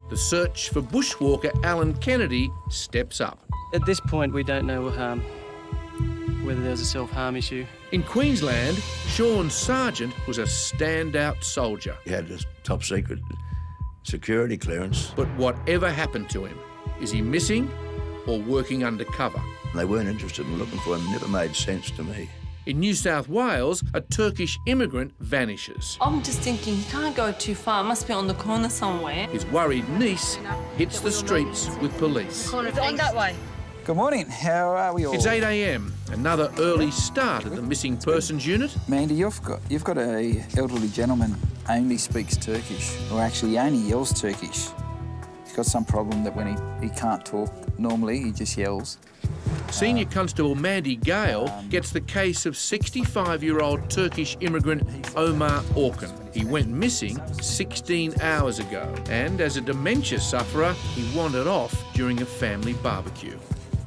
The search for bushwalker Alan Kennedy steps up. At this point, we don't know whether there's a self-harm issue. In Queensland, Sean Sargent was a standout soldier. He had a top-secret security clearance. But whatever happened to him? Is he missing or working undercover? They weren't interested in looking for him. It never made sense to me. In New South Wales, a Turkish immigrant vanishes. I'm just thinking, he can't go too far. Must be on the corner somewhere. His worried niece hits the streets with police. It's on that way. Good morning. How are we all? It's 8 a.m, another early start at the missing persons unit. Mandy, you've got a elderly gentleman only speaks Turkish, or actually only yells Turkish. He's got some problem that when he can't talk normally, he just yells. Senior Constable Mandy Gale gets the case of 65-year-old Turkish immigrant Omar Orkan. He went missing 16 hours ago, and as a dementia sufferer, he wandered off during a family barbecue.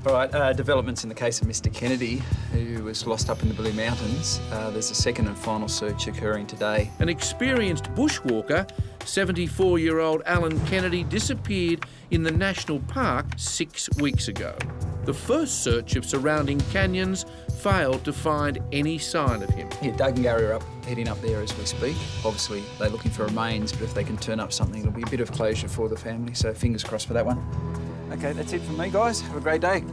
All right, developments in the case of Mr. Kennedy, who was lost up in the Blue Mountains. There's a second and final search occurring today. An experienced bushwalker, 74-year-old Alan Kennedy, disappeared in the national park 6 weeks ago. The first search of surrounding canyons failed to find any sign of him. Yeah, Doug and Gary are heading up there as we speak. Obviously, they're looking for remains, but if they can turn up something, it'll be a bit of closure for the family, so fingers crossed for that one. OK, that's it from me, guys. Have a great day.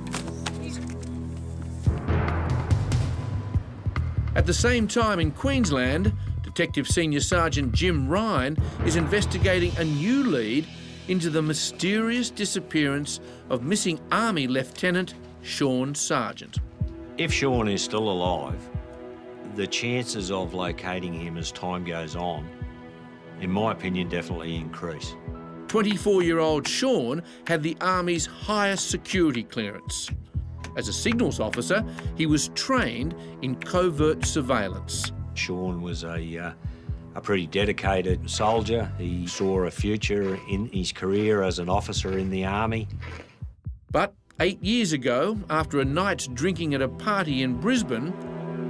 At the same time in Queensland, Detective Senior Sergeant Jim Ryan is investigating a new lead into the mysterious disappearance of missing Army Lieutenant Sean Sargent. If Sean is still alive, the chances of locating him as time goes on, in my opinion, definitely increase. 24-year-old Sean had the Army's highest security clearance. As a signals officer, he was trained in covert surveillance. Sean was a pretty dedicated soldier. He saw a future in his career as an officer in the Army. But 8 years ago, after a night's drinking at a party in Brisbane,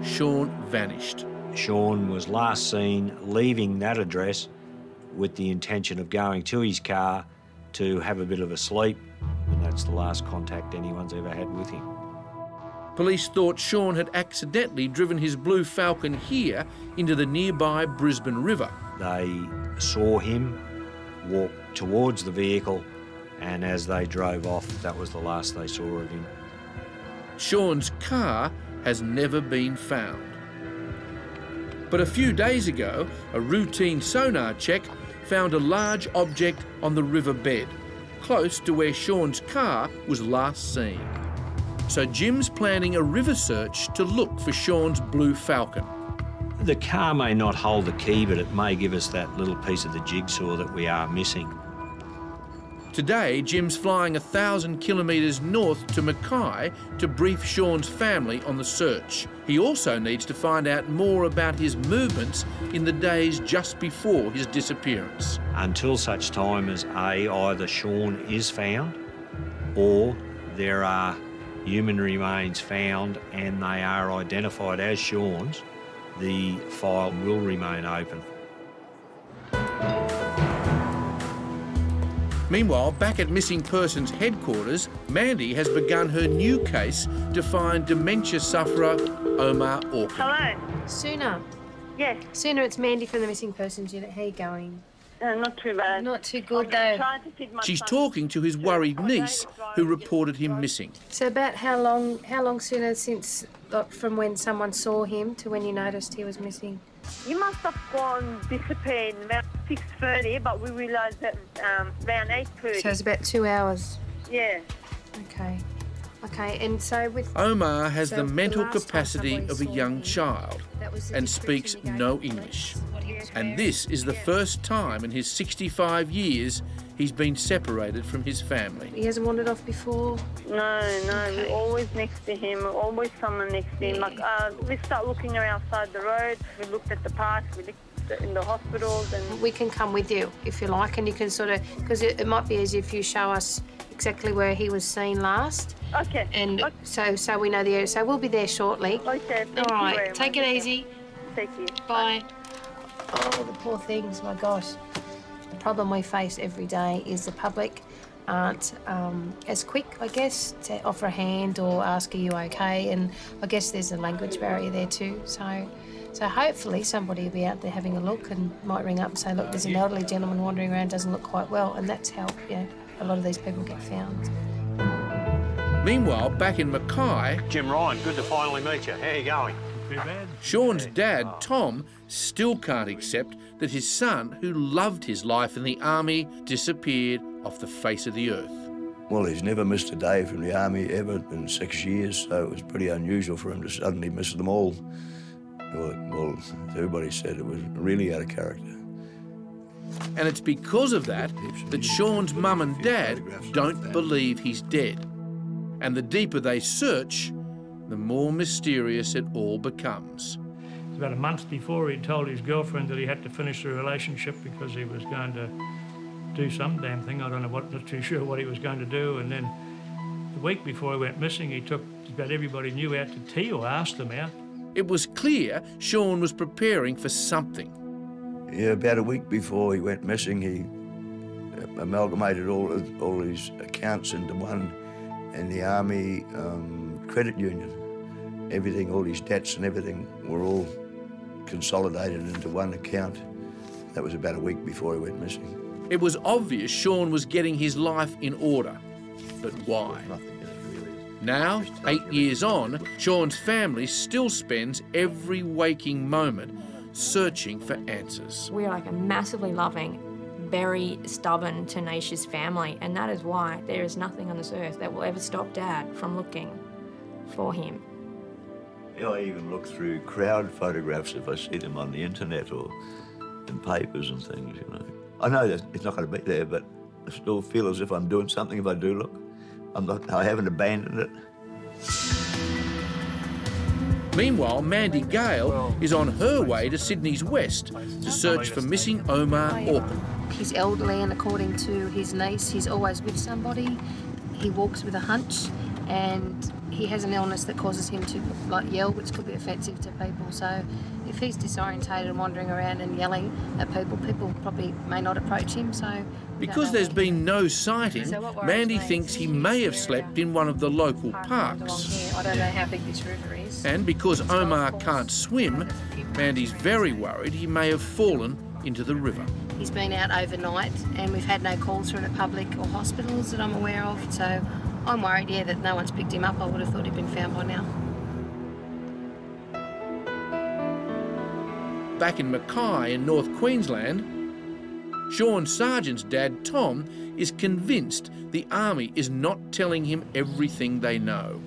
Sean vanished. Sean was last seen leaving that address with the intention of going to his car to have a bit of a sleep, and that's the last contact anyone's ever had with him. Police thought Sean had accidentally driven his Blue Falcon here into the nearby Brisbane River. They saw him walk towards the vehicle, and as they drove off, that was the last they saw of him. Sean's car has never been found. But a few days ago, a routine sonar check found a large object on the riverbed, close to where Sean's car was last seen. So Jim's planning a river search to look for Sean's Blue Falcon. The car may not hold the key, but it may give us that little piece of the jigsaw that we are missing. Today, Jim's flying 1,000 kilometres north to Mackay to brief Sean's family on the search. He also needs to find out more about his movements in the days just before his disappearance. Until such time as either Sean is found or there are human remains found and they are identified as Sean's, the file will remain open. Meanwhile, back at Missing Persons headquarters, Mandy has begun her new case to find dementia sufferer Omar Orkan. Hello. Sooner. Yes. Sooner, it's Mandy from the Missing Persons Unit. How are you going? Not too bad. Not too good, though. She's talking to his worried niece, who reported him missing. So about how long sooner since, from when someone saw him to when you noticed he was missing? You must have gone disappeared around 6:30, but we realised that around 8:30. So it's about 2 hours? Yeah. Okay. Okay, and so with... Omar has the mental capacity of a young child and speaks no English. And this is the first time in his 65 years he's been separated from his family. He hasn't wandered off before? No, Okay. we're always next to him, always someone next to him. Like, we start looking outside the road, we looked at the park, we looked in the hospitals and... We can come with you, if you like, and you can sort of... Because it might be easier if you show us exactly where he was seen last. Okay. And so we know the area. So we'll be there shortly. Okay, thank All you right, very much. take it easy. Thank you. Bye. Oh, the poor things, my gosh. problem we face every day is the public aren't as quick, I guess, to offer a hand or ask, are you okay? And I guess there's a language barrier there too. So hopefully somebody will be out there having a look and might ring up and say, look, there's an elderly gentleman wandering around, doesn't look quite well, and that's how, you know, a lot of these people get found. Meanwhile, back in Mackay, Jim Ryan, good to finally meet you. How are you going? Too bad. Sean's dad, Tom, still can't accept that his son, who loved his life in the army, disappeared off the face of the earth. Well, he's never missed a day from the army ever in 6 years, so it was pretty unusual for him to suddenly miss them all. Well, everybody said it was really out of character. And it's because of that that Sean's mum and dad don't believe he's dead. And the deeper they search, the more mysterious it all becomes. About a month before, he'd told his girlfriend that he had to finish the relationship because he was going to do some damn thing. I don't know what, not too sure what he was going to do. And then the week before he went missing, he took about everybody he knew out to tea or asked them out. It was clear Sean was preparing for something. Yeah, about a week before he went missing, he amalgamated all his accounts into one in the Army credit union. Everything, all his debts and everything were all consolidated into one account. That was about a week before he went missing. It was obvious Sean was getting his life in order. But why? Now, 8 years on, Sean's family still spends every waking moment searching for answers. We're like a massively loving, very stubborn, tenacious family, and that is why there is nothing on this earth that will ever stop Dad from looking for him. Yeah, I even look through crowd photographs if I see them on the internet or in papers and things, you know. I know that it's not going to be there, but I still feel as if I'm doing something if I do look. I haven't abandoned it. Meanwhile, Mandy Gale is on her way to Sydney's west to search for missing Omar Orkin. He's elderly, and according to his niece, he's always with somebody. He walks with a hunch, and he has an illness that causes him to like yell, which could be offensive to people. So if he's disorientated and wandering around and yelling at people, people probably may not approach him. So because there's been no sighting, Mandy thinks he may have slept in one of the local parks. I don't know how big this river is. And because Omar can't swim, Mandy's very worried he may have fallen into the river. He's been out overnight, and we've had no calls from the public or hospitals that I'm aware of. So I'm worried, yeah, that no one's picked him up. I would have thought he'd been found by now. Back in Mackay in North Queensland, Sean Sargent's dad, Tom, is convinced the Army is not telling him everything they know.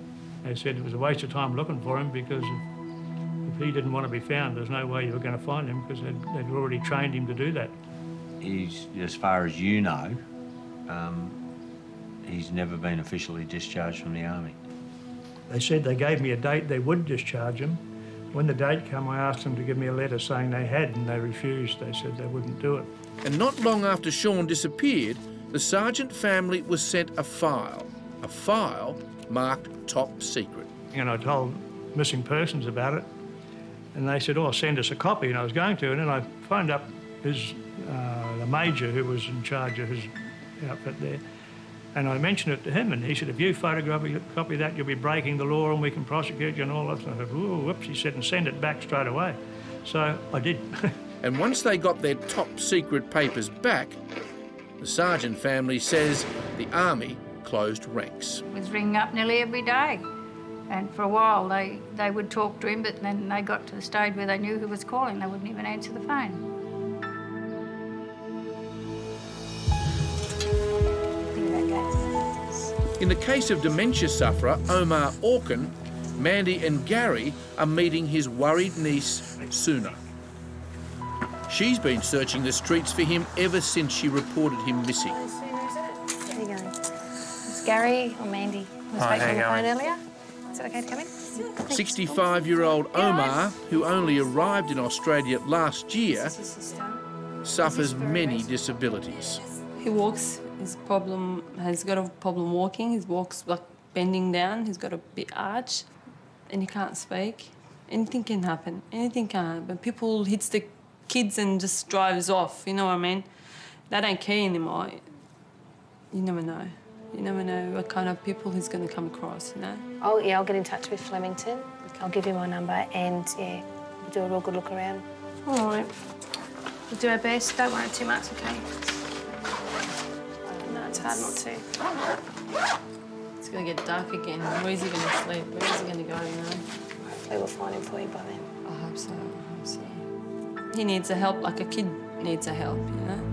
They said it was a waste of time looking for him because if he didn't want to be found, there's no way you were going to find him because they'd already trained him to do that. He's, as far as you know, he's never been officially discharged from the Army. They said they gave me a date they would discharge him. When the date came, I asked them to give me a letter saying they had, and they refused. They said they wouldn't do it. And not long after Sean disappeared, the Sargent family was sent a file marked top secret. And I told missing persons about it, and they said, oh, send us a copy, and I was going to, and then I phoned up the major who was in charge of his outfit there, and I mentioned it to him, and he said, if you photograph a copy of that, you'll be breaking the law and we can prosecute you and all that. So I said, ooh, whoops, he said, and send it back straight away. So I did. And once they got their top secret papers back, the Sargent family says the Army closed ranks. He was ringing up nearly every day. And for a while, they would talk to him, but then they got to the stage where they knew who was calling. They wouldn't even answer the phone. In the case of dementia sufferer Omar Orkin, Mandy and Gary are meeting his worried niece sooner. She's been searching the streets for him ever since she reported him missing. There you go. It's Gary or Mandy. I was speaking on the phone earlier. Is it okay to come in? 65-year-old Omar, who only arrived in Australia last year, suffers many disabilities. He walks, has got a problem walking. He walks like bending down. He's got a bit arch and he can't speak. Anything can happen. Anything can happen. People hits the kids and just drives off, you know what I mean? They don't care anymore. You never know. You never know what kind of people he's going to come across, you know? Oh, yeah, I'll get in touch with Flemington. I'll give you my number and, yeah, we'll do a real good look around. All right. We'll do our best. Don't worry too much, OK? No, it's hard not to. It's going to get dark again. Where's he going to sleep? Where's he going to go, you know? Hopefully we'll find him for you by then. I hope so. I hope so. He needs a help like a kid needs a help, you know?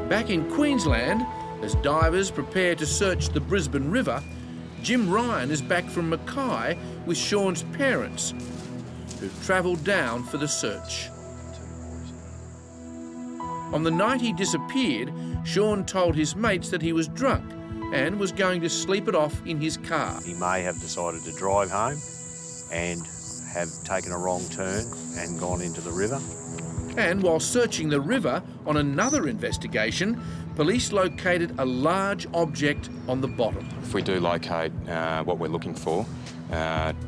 Back in Queensland, as divers prepare to search the Brisbane River, Jim Ryan is back from Mackay with Sean's parents, who've travelled down for the search. On the night he disappeared, Sean told his mates that he was drunk and was going to sleep it off in his car. He may have decided to drive home and have taken a wrong turn and gone into the river. And while searching the river on another investigation, police located a large object on the bottom. If we do locate what we're looking for,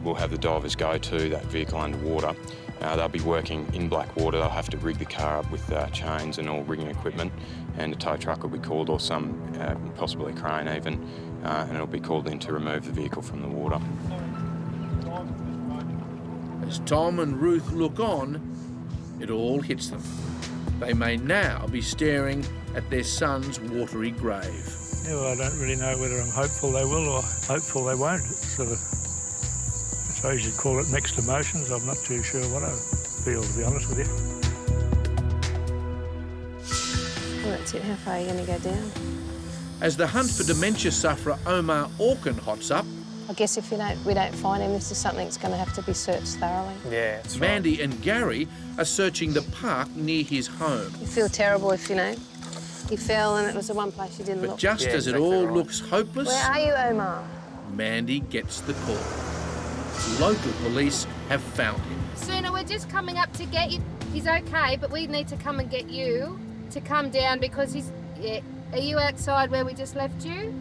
we'll have the divers go to that vehicle underwater. They'll be working in black water. They'll have to rig the car up with chains and all rigging equipment, and a tow truck will be called, or some, possibly a crane even, and it'll be called in to remove the vehicle from the water. As Tom and Ruth look on, it all hits them. They may now be staring at their son's watery grave. Yeah, well, I don't really know whether I'm hopeful they will or hopeful they won't. It's sort of, I suppose you'd call it mixed emotions. I'm not too sure what I feel, to be honest with you. Well, that's it. How far are you going to go down? As the hunt for dementia sufferer Omar Orkin hots up, I guess if we don't find him, this is something that's going to have to be searched thoroughly. Yeah, that's right. Mandy and Gary are searching the park near his home. You feel terrible if, you fell and it was the one place you didn't But look. just as it all looks hopeless, Where are you, Omar? Mandy gets the call. Local police have found him. Sooner, we're just coming up to get you. He's okay, but we need to come and get you to come down because he's... Yeah. Are you outside where we just left you?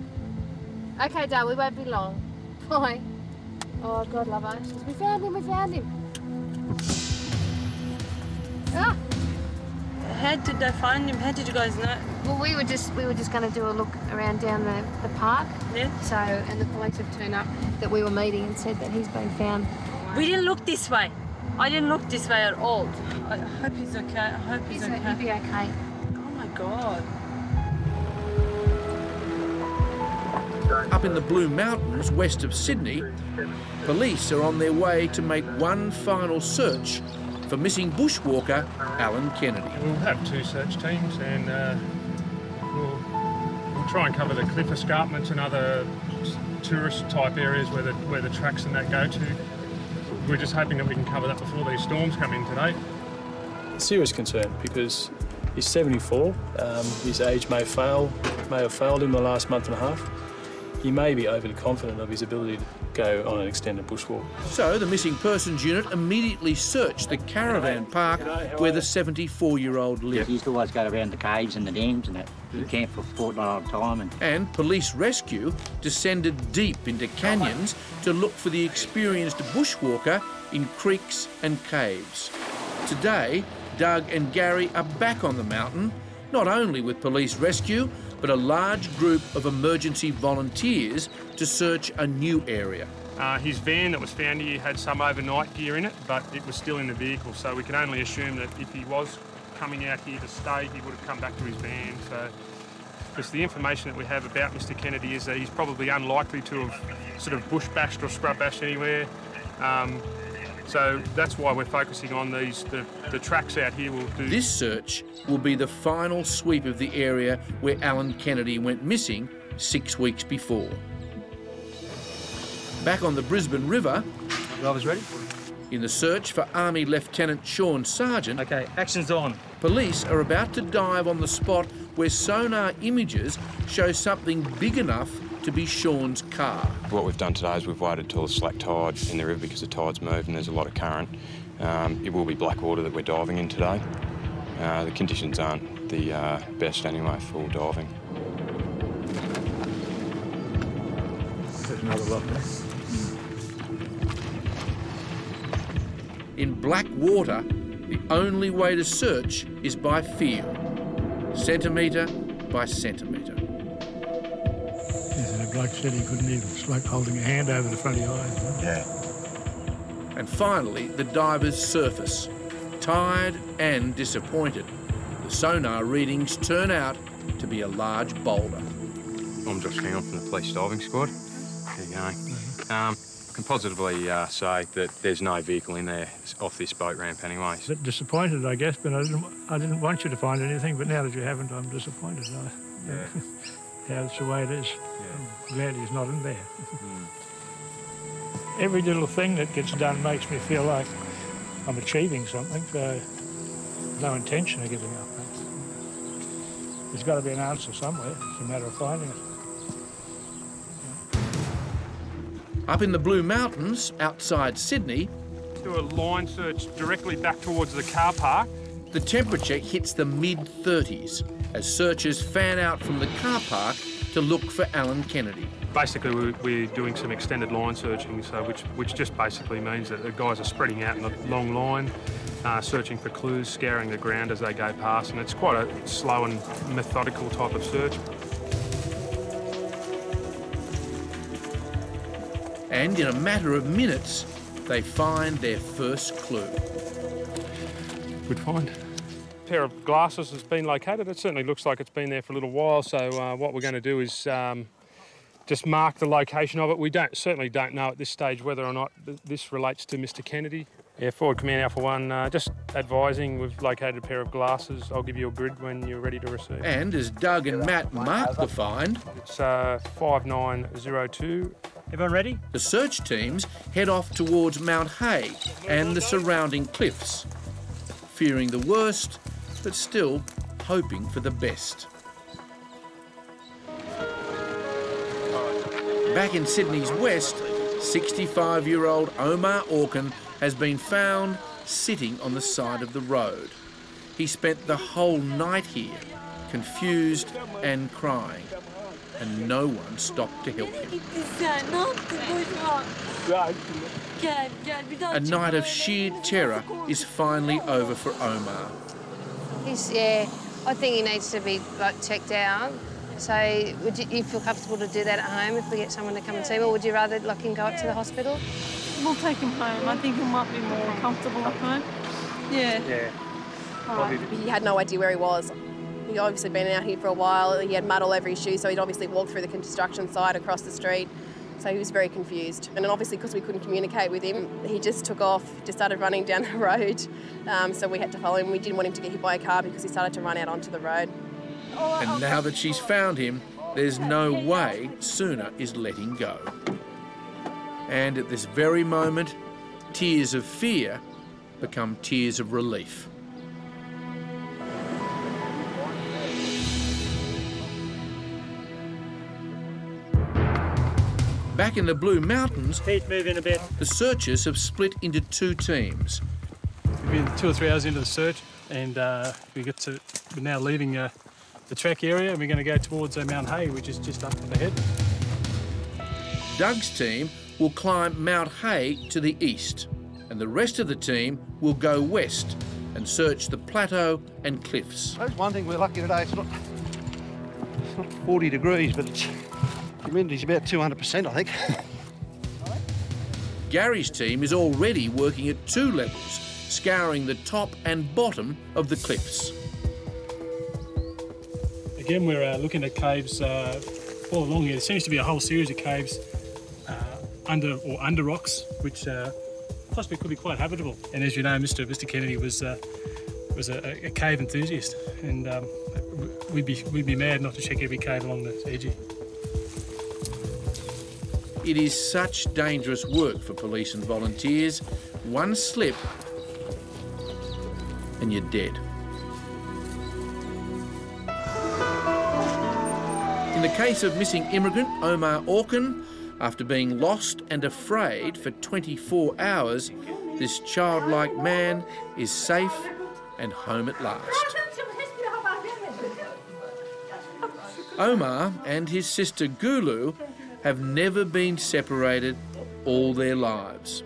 Okay, Dad, we won't be long. Bye. Oh, God love us. We found him, we found him. Ah! How did they find him? How did you guys know? Well, we were just going to do a look around down the park. Yeah. So, and the police have turned up that we were meeting and said that he's been found. We didn't look this way. I didn't look this way at all. I hope he's okay. I hope he's okay. He'll be okay. Oh my God. Up in the Blue Mountains, west of Sydney, police are on their way to make one final search for missing bushwalker Alan Kennedy. We'll have 2 search teams and we'll try and cover the cliff escarpments and other tourist-type areas where the tracks and that go to. We're just hoping that we can cover that before these storms come in today. Serious concern because he's 74. His age may have failed him in the last month and a half. He may be overly confident of his ability to go on an extended bushwalk. So the Missing Persons Unit immediately searched the caravan park where the 74-year-old lived. He used to always go around the caves and the dams and that. He camped for a fortnight at a time. And police rescue descended deep into canyons to look for the experienced bushwalker in creeks and caves. Today, Doug and Gary are back on the mountain, not only with police rescue, but a large group of emergency volunteers to search a new area. His van that was found here had some overnight gear in it, but it was still in the vehicle, so we can only assume that if he was coming out here to stay, he would have come back to his van. So, because the information that we have about Mr. Kennedy is that he's probably unlikely to have sort of bush bashed or scrub bashed anywhere. So that's why we're focusing on the tracks out here. We'll do. This search will be the final sweep of the area where Alan Kennedy went missing 6 weeks before. Back on the Brisbane River, Drivers ready? in the search for Army Lieutenant Sean Sargent, Okay, action's on. police are about to dive on the spot where sonar images show something big enough to be Sean's car. What we've done today is we've waited till the slack tide in the river because the tide's moved and there's a lot of current. It will be black water that we're diving in today. The conditions aren't the best anyway for diving. There's another lot there. In black water, The only way to search is by feel, centimetre by centimetre. Yes, and the bloke said he couldn't even, it's like holding a hand over the front of your eyes. Yeah. And finally, the divers surface, tired and disappointed. The sonar readings turn out to be a large boulder. I'm Josh King, I'm from the police diving squad. There you go. I can positively say that there's no vehicle in there off this boat ramp anyway. A bit disappointed, I guess, but I didn't want you to find anything, but now that you haven't, I'm disappointed. Yeah. Yeah, that's the way it is. Yeah. I'm glad he's not in there. Every little thing that gets done makes me feel like I'm achieving something, so no intention of giving up. There's got to be an answer somewhere. It's a matter of finding it. Up in the Blue Mountains, outside Sydney, do a line search directly back towards the car park. The temperature hits the mid-30s as searchers fan out from the car park to look for Alan Kennedy. Basically, we're doing some extended line searching, so which just basically means that the guys are spreading out in a long line, searching for clues, scouring the ground as they go past, and it's quite a slow and methodical type of search. And in a matter of minutes, they find their first clue. Good find. A pair of glasses has been located. It certainly looks like it's been there for a little while, so what we're going to do is just mark the location of it. We certainly don't know at this stage whether or not this relates to Mr. Kennedy. Yeah, Forward Command Alpha 1, just advising, we've located a pair of glasses. I'll give you a grid when you're ready to receive. And as Doug and Matt mark the find... It's 5902. Everyone ready? The search teams head off towards Mount Hay and the surrounding cliffs, fearing the worst, but still hoping for the best. Back in Sydney's west, 65-year-old Omar Orkin has been found sitting on the side of the road. He spent the whole night here, confused and crying, and no one stopped to help him. A night of sheer terror is finally over for Omar. I think he needs to be checked out. So would you feel comfortable to do that at home if we get someone to come and see him, or would you rather him go up to the hospital? We'll take him home. I think he might be more comfortable at home. Yeah. Yeah. He had no idea where he was. He'd obviously been out here for a while. He had mud all over his shoes, so he'd obviously walked through the construction site across the street. So he was very confused. And then obviously because we couldn't communicate with him, he just took off, just started running down the road. So we had to follow him. We didn't want him to get hit by a car because he started to run out onto the road. And now that she's found him, there's no way Suna is letting go. And at this very moment, tears of fear become tears of relief. Back in the Blue Mountains, Keep moving a bit. The searchers have split into two teams. We've been 2 or 3 hours into the search, and we're now leaving the track area, and we're going to go towards Mount Hay, which is just up ahead. Doug's team will climb Mount Hay to the east, and the rest of the team will go west and search the plateau and cliffs. That's one thing we're lucky today. It's not 40 degrees, but it's humidity's about 200%, I think. Gary's team is already working at 2 levels, scouring the top and bottom of the cliffs. Again, we're looking at caves all along here. There seems to be a whole series of caves under rocks, which possibly could be quite habitable. And as you know, Mr. Kennedy was a cave enthusiast, and we'd be mad not to check every cave along the edge here. It is such dangerous work for police and volunteers. One slip and you're dead. In the case of missing immigrant Omar Orkin, after being lost and afraid for 24 hours, this childlike man is safe and home at last. Omar and his sister Gulu have never been separated all their lives.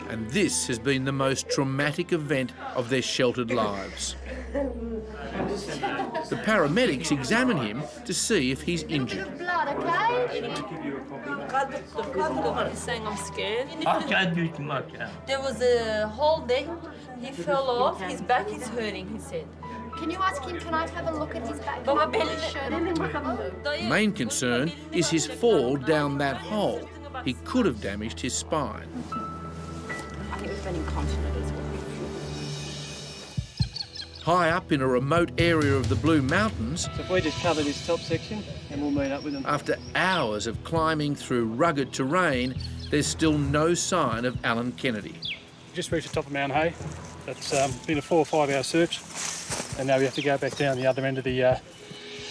And this has been the most traumatic event of their sheltered lives. The paramedics examine him to see if he's injured. Blood, okay? He's saying I'm scared. I can't do too much. There was a hole there. He fell off. His back is hurting, he said. Can you ask him, can I have a look at his back? Baba, Can I put his shirt on? The main concern is his fall down that hole. He could have damaged his spine. I think we've been incontinent as well. High up in a remote area of the Blue Mountains, So if we just cover this top section and we'll meet up with them. after hours of climbing through rugged terrain, there's still no sign of Alan Kennedy. Just reached the top of Mount Hay. That's been a 4 or 5 hour search, and now we have to go back down the other end of the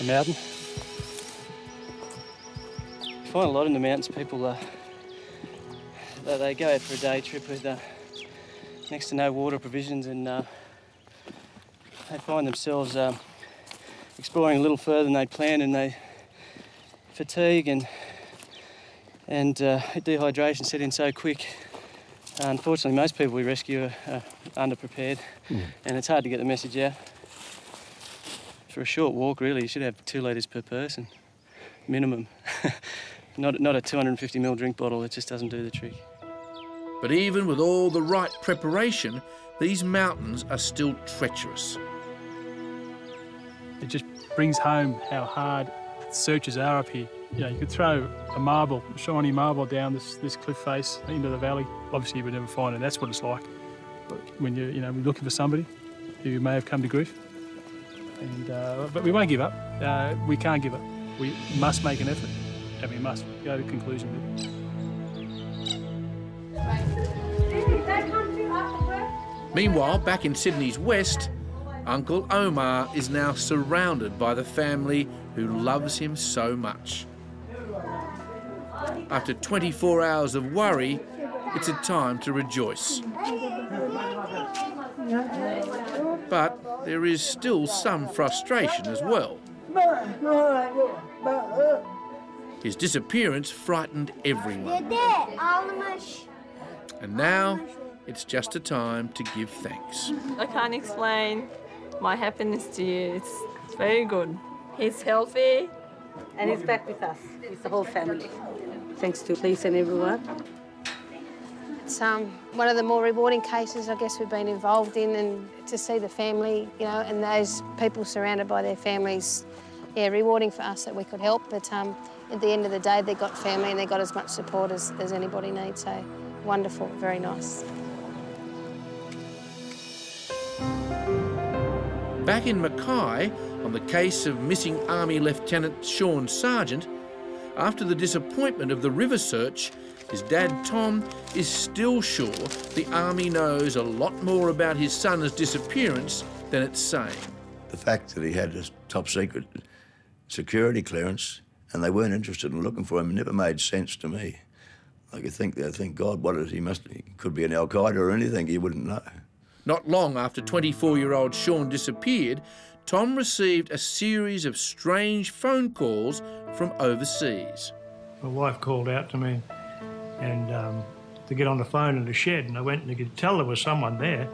mountain. You find a lot in the mountains, people they go out for a day trip with next to no water provisions, and they find themselves exploring a little further than they planned, and they fatigue and dehydration set in so quick. Unfortunately, most people we rescue are underprepared, and it's hard to get the message out. For a short walk, really, you should have 2 litres per person, minimum. Not a 250ml drink bottle, it just doesn't do the trick. But even with all the right preparation, these mountains are still treacherous. It just brings home how hard searches are up here. You know, you could throw a marble, a shiny marble down this cliff face into the valley. Obviously, you would never find it. That's what it's like when you're looking for somebody who may have come to grief. And but we won't give up. We can't give up. We must make an effort, and we must go to conclusion with it. Meanwhile, back in Sydney's west, Uncle Omar is now surrounded by the family who loves him so much. After 24 hours of worry, it's a time to rejoice. But there is still some frustration as well. His disappearance frightened everyone. And now it's just a time to give thanks. I can't explain my happiness to you. It's very good. He's healthy. And he's back with us, with the whole family. Thanks to police and everyone. It's one of the more rewarding cases I guess we've been involved in, and to see the family, and those people surrounded by their families, rewarding for us that we could help. But at the end of the day, they got family and they got as much support as anybody needs. So wonderful, very nice. Back in Mackay, on the case of missing Army Lieutenant Sean Sargent, after the disappointment of the river search, his dad Tom is still sure the Army knows a lot more about his son's disappearance than it's saying. The fact that he had this top secret security clearance and they weren't interested in looking for him never made sense to me. Like they think, God, what is he could be an Al-Qaeda or anything, you wouldn't know. Not long after 24-year-old Sean disappeared, Tom received a series of strange phone calls from overseas. My wife called out to me and to get on the phone in the shed, and I went and I could tell there was someone there.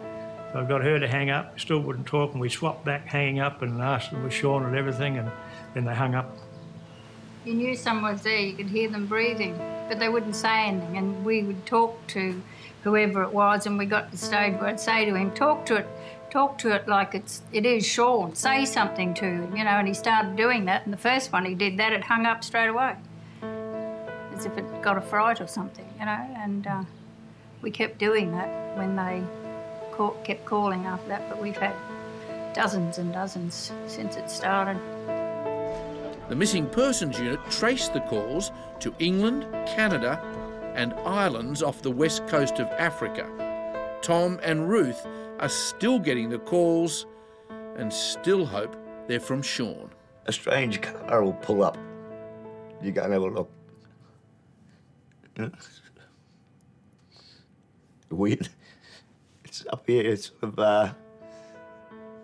So I got her to hang up, still wouldn't talk, and we swapped back hanging up and asked them was Sean and everything, and then they hung up. You knew someone was there, you could hear them breathing, but they wouldn't say anything, and we would talk to whoever it was, and we got to the stage where I'd say to him, talk to it like it is Sean, say something to him, and he started doing that, and the first one he did that, it hung up straight away, as if it got a fright or something, and we kept doing that when they kept calling after that, but we've had dozens and dozens since it started. The Missing Persons Unit traced the calls to England, Canada and islands off the west coast of Africa. Tom and Ruth are still getting the calls and still hope they're from Sean. A strange car will pull up. You go and have a look. Weird. It's up here, it's sort of,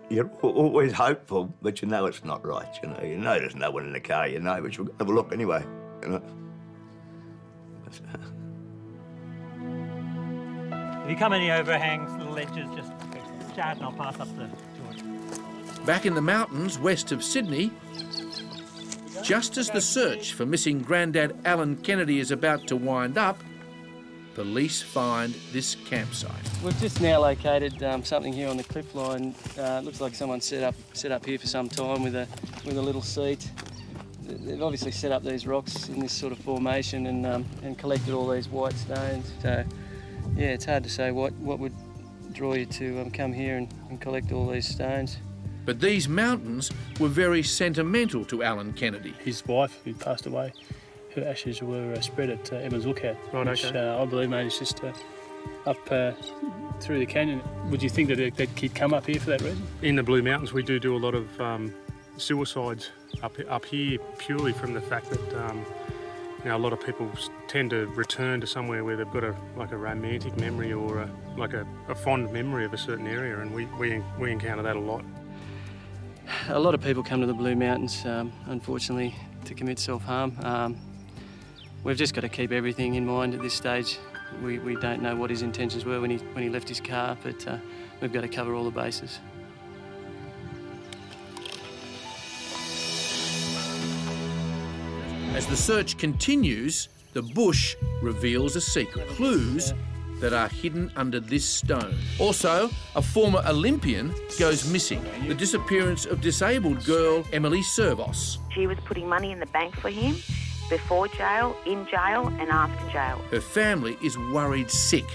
you're always hopeful, but you know it's not right, You know there's no one in the car, but you'll have a look anyway, If you come any overhangs, little ledges, just shout and I'll pass up to George. Back in the mountains west of Sydney, just as the search for missing Grandad Alan Kennedy is about to wind up, police find this campsite. We've just now located something here on the cliff line. It looks like someone set up here for some time with a little seat. They've obviously set up these rocks in this sort of formation and collected all these white stones. So yeah, it's hard to say what would draw you to come here and collect all these stones. But these mountains were very sentimental to Alan Kennedy. His wife, who passed away, her ashes were spread at Emma's Lookout, right, which okay. I believe, mate, is just up through the canyon. Would you think that he'd come up here for that reason? In the Blue Mountains, we do a lot of suicides up here purely from the fact that a lot of people tend to return to somewhere where they've got a romantic memory or a fond memory of a certain area, and we encounter that a lot. A lot of people come to the Blue Mountains, unfortunately, to commit self-harm. We've just got to keep everything in mind at this stage. We don't know what his intentions were when he left his car, but we've got to cover all the bases. As the search continues, the bush reveals a secret. Clues that are hidden under this stone. Also, a former Olympian goes missing. The disappearance of disabled girl Emily Servos. She was putting money in the bank for him before jail, in jail and after jail. Her family is worried sick.